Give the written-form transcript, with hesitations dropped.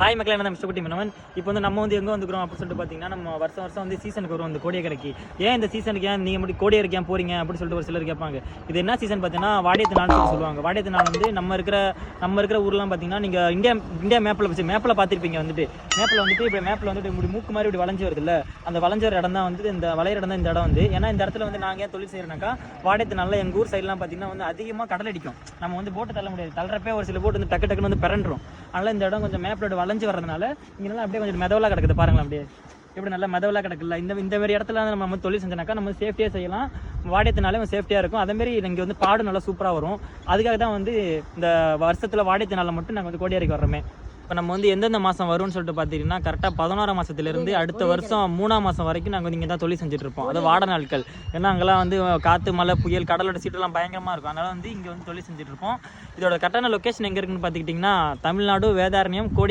Hi மக்களே, நான் mister குட்டி மனவன். இப்போ வந்து நம்ம வந்து எங்கே வந்துக்கிறோம் அப்படின்னு சொல்லிட்டு பார்த்தீங்கன்னா, நம்ம வருஷம் வருஷம் வந்து சீசனுக்கு வரும் இந்த கோடியக்கரைக்கு. ஏன் இந்த சீசனுக்கு ஏன் நீங்கள் மட்டும் கோடியக்கரைக்கு ஏன் போகிறீங்க அப்படின்னு சொல்லிட்டு ஒரு சிலர் கேட்பாங்க. இது என்ன சீசன் பார்த்தீங்கன்னா, வாடியத்து நாள்னு சொல்லுவாங்க. வாடியத்து நாள் வந்து நம்ம இருக்கிற ஊர்லாம் பார்த்தீங்கன்னா, நீங்கள் இந்தியா மேப்பில் பார்த்துருப்பீங்க. மேப்பில் வந்துட்டு இப்படி மூக்கு மாதிரி இப்படி வளைஞ்சு வருதுல்ல, அந்த வளைஞ்ச ஒரு இடம் தான் வந்து இந்த வளையிற இடம் தான் இந்த இடம் வந்து. ஏன்னா இந்த இடத்துல வந்து நாங்கள் ஏன் தொழில் செய்யறோம்னாக்கா, வாடியத்து நாளில் எங்கள் ஊர் சைட்லாம் பார்த்தீங்கன்னா வந்து அதிகமாக கடல் அடிக்கும். நம்ம வந்து போட்டு தள்ள முடியாது. தள்ளுறப்பே ஒரு சில போட்டு வந்து டக்குன்னு வந்து பிறண்டுரும். அதனால் இந்த இடம் கொஞ்சம் மேப்பில் வளைஞ்சு வர்றதுனால இங்கெல்லாம் அப்படியே கொஞ்சம் மெதவலாக கிடக்குது பாருங்களேன். அப்படியே எப்படி நல்லா மெதவலாக கிடக்குல்ல. இந்த மாதிரி இடத்துல நம்ம வந்து தொழில் செஞ்சோம்னாக்கா நம்ம சேஃப்டியாக செய்யலாம். வாடியத்தினாலே சேஃப்டியாக இருக்கும். அதேமாரி இங்கே வந்து பாடு நல்லா சூப்பராக வரும். அதுக்காக தான் வந்து இந்த வருஷத்தில் வாடியத்தினால மட்டும் நாங்கள் வந்து கோடியக்கரைக்கு வர்றோமே. இப்போ நம்ம வந்து எந்தெந்த மாதம் வரும்னு சொல்லிட்டு பார்த்தீங்கன்னா, கரெக்டாக 11ஆம் மாதத்துலேருந்து அடுத்த வருஷம் 3ஆம் மாதம் வரைக்கும் நாங்கள் வந்து இங்கே தான் தொழில் செஞ்சுட்டு இருப்போம். அது வாட நாட்கள். ஏன்னா அங்கெல்லாம் வந்து காற்று, மழை, புயல், கடலோட சீட்டெல்லாம் பயங்கரமாக இருக்கும். அதனால் வந்து இங்கே வந்து தொழில் செஞ்சுட்டு இருப்போம். இதோட கரெக்டான லொக்கேஷன் எங்கே இருக்குன்னு பார்த்துக்கிட்டிங்கன்னா, தமிழ்நாடு வேதாரண்யம் கோடி